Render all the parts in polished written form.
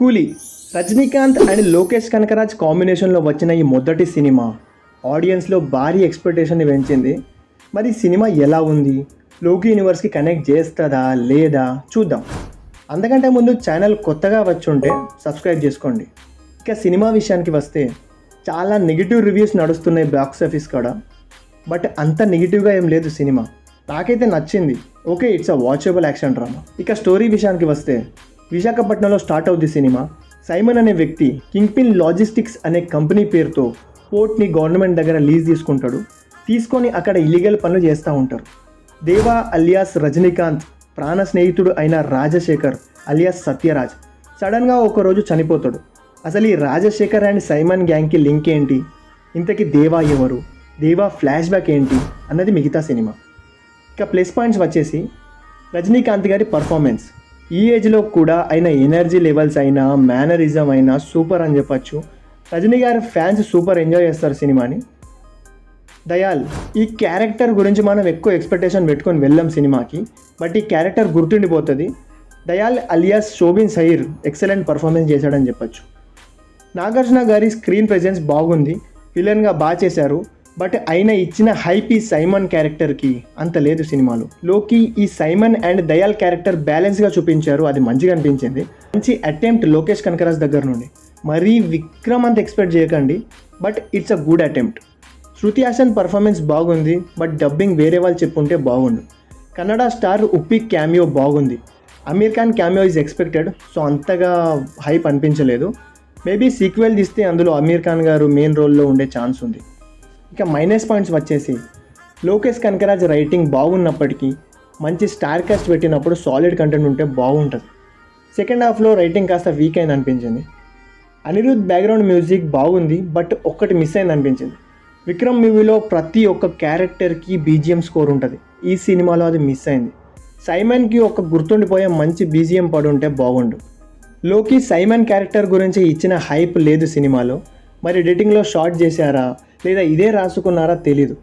కూలీ రజనీకాంత్ అండ్ లోకేష్ కనకరాజ్ కాంబినేషన్లో వచ్చిన ఈ మొదటి సినిమా ఆడియన్స్లో భారీ ఎక్స్పెక్టేషన్ని పెంచింది. మరి సినిమా ఎలా ఉంది, లోకి యూనివర్స్కి కనెక్ట్ చేస్తుందా లేదా చూద్దాం. అంతకంటే ముందు ఛానల్ కొత్తగా వచ్చుంటే సబ్స్క్రైబ్ చేసుకోండి. ఇక సినిమా విషయానికి వస్తే చాలా నెగిటివ్ రివ్యూస్ నడుస్తున్నాయి బాక్స్ ఆఫీస్ కాడ. బట్ అంత నెగిటివ్గా ఏం లేదు సినిమా. నాకైతే నచ్చింది. Okay, it's a watchable action drama. ఇక స్టోరీ విషయానికి వస్తే విశాఖపట్నంలో స్టార్ట్ అవుద్ది సినిమా. సైమన్ అనే వ్యక్తి కింగ్ పిన్ లాజిస్టిక్స్ అనే కంపెనీ పేరుతో పోర్ట్ని గవర్నమెంట్ దగ్గర లీజ్ తీసుకొని అక్కడ ఇల్లీగల్ పనులు చేస్తూ ఉంటారు. దేవా అలియాస్ రజనీకాంత్ ప్రాణ స్నేహితుడు అయిన రాజశేఖర్ అలియాస్ సత్యరాజ్ సడన్గా ఒకరోజు చనిపోతాడు. అసలు ఈ రాజశేఖర్ అండ్ సైమన్ గ్యాంగ్కి లింక్ ఏంటి, ఇంతకీ దేవా ఎవరు, దేవా ఫ్లాష్ బ్యాక్ ఏంటి అన్నది మిగతా సినిమా. ఇక ప్లస్ పాయింట్స్ వచ్చేసి రజనీకాంత్ గారి పర్ఫార్మెన్స్. ఈ ఏజ్లో కూడా అయిన ఎనర్జీ లెవెల్స్ అయినా మేనరిజం అయినా సూపర్ అని చెప్పచ్చు. రజనీ గారి ఫ్యాన్స్ సూపర్ ఎంజాయ్ చేస్తారు సినిమాని. దయాల్, ఈ క్యారెక్టర్ గురించి మనం ఎక్కువ ఎక్స్పెక్టేషన్ పెట్టుకొని వెళ్ళాం సినిమాకి, బట్ ఈ క్యారెక్టర్ గుర్తుండిపోతుంది. Dayal alias Soubin Shahir excellent performance చేశాడని చెప్పచ్చు. నాగార్జున గారి స్క్రీన్ ప్రెజెన్స్ బాగుంది, విలన్గా బాగా చేశారు. బట్ ఆయన ఇచ్చిన హైప్ ఈ సైమన్ క్యారెక్టర్కి అంత లేదు సినిమాలో. లోకి ఈ సైమన్ అండ్ దయాల్ క్యారెక్టర్ బ్యాలెన్స్గా చూపించారు, అది మంచిగా అనిపించింది. మంచి అటెంప్ట్ లోకేష్ కనకరాజ్ దగ్గర నుండి. మరీ విక్రమ్ అంత ఎక్స్పెక్ట్ చేయకండి, but it's a good attempt. Shruti Haasan performance బాగుంది, బట్ డబ్బింగ్ వేరే వాళ్ళు చెప్పుంటే బాగుండు. కన్నడ స్టార్ ఉప్పి క్యామియో బాగుంది. Aamir Khan cameo is expected, so అంతగా హైప్ అనిపించలేదు. మేబీ సీక్వెల్ తీస్తే అందులో అమీర్ ఖాన్ గారు మెయిన్ రోల్లో ఉండే ఛాన్స్ ఉంది. ఇక మైనస్ పాయింట్స్ వచ్చేసి లోకేష్ కనకరాజ్ రైటింగ్ బాగున్నప్పటికీ మంచి స్టార్ కాస్ట్ పెట్టినప్పుడు సాలిడ్ కంటెంట్ ఉంటే బాగుంటుంది. సెకండ్ హాఫ్లో రైటింగ్ కాస్త వీక్ అయింది అనిపించింది. అనిరుద్ధ్ బ్యాక్గ్రౌండ్ మ్యూజిక్ బాగుంది, బట్ ఒక్కటి మిస్ అయింది అనిపించింది. విక్రమ్ మూవీలో ప్రతి ఒక్క క్యారెక్టర్కి బీజిఎం స్కోర్ ఉంటుంది, ఈ సినిమాలో అది మిస్ అయింది. సైమన్కి ఒక గుర్తుండిపోయే మంచి బీజిఎం పడి ఉంటే బాగుండు. లోకి సైమన్ క్యారెక్టర్ గురించి ఇచ్చిన హైప్ లేదు సినిమాలో. మరి ఎడిటింగ్లో షార్ట్ చేశారా లేదా ఇదే రాసుకున్నారా తెలీదు.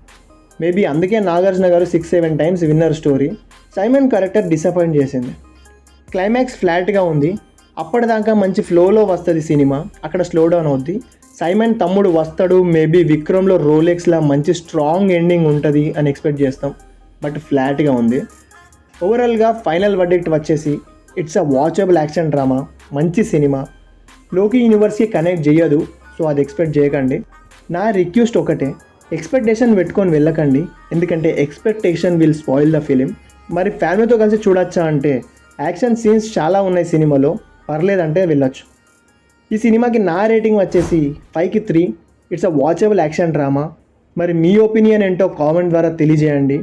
మేబీ అందుకే నాగార్జున గారు 6-7 times winner story. Simon character disappoint చేసింది. క్లైమాక్స్ ఫ్లాట్గా ఉంది. అప్పటిదాకా మంచి ఫ్లోలో వస్తుంది సినిమా, అక్కడ స్లో డౌన్ అవుద్ది. సైమన్ తమ్ముడు వస్తాడు, మేబీ విక్రమ్లో రోలెక్స్లా మంచి స్ట్రాంగ్ ఎండింగ్ ఉంటుంది అని ఎక్స్పెక్ట్ చేస్తాం, బట్ ఫ్లాట్గా ఉంది. ఓవరాల్గా ఫైనల్ వర్డిక్ట్ వచ్చేసి it's a watchable action drama, మంచి సినిమా. లోకి యూనివర్స్కి కనెక్ట్ చేయదు, సో అది ఎక్స్పెక్ట్ చేయకండి. నా రిక్వెస్ట్ ఒకటే, ఎక్స్పెక్టేషన్ పెట్టుకొని వెళ్ళకండి, ఎందుకంటే expectation will spoil the film. మరి ఫ్యామిలీతో కలిసి చూడొచ్చా అంటే యాక్షన్ సీన్స్ చాలా ఉన్నాయి సినిమాలో, పర్లేదంటే వెళ్ళొచ్చు. ఈ సినిమాకి నా రేటింగ్ వచ్చేసి 5కి 3. It's a watchable action drama. మరి మీ ఒపీనియన్ ఏంటో కామెంట్ ద్వారా తెలియజేయండి.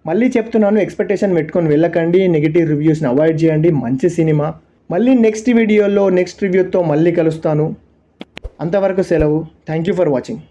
మళ్ళీ చెప్తున్నాను, ఎక్స్పెక్టేషన్ పెట్టుకొని వెళ్ళకండి, నెగిటివ్ రివ్యూస్ని అవాయిడ్ చేయండి. మంచి సినిమా. మళ్ళీ నెక్స్ట్ వీడియోలో నెక్స్ట్ రివ్యూతో మళ్ళీ కలుస్తాను. అంతవరకు సెలవు. Thank you for watching.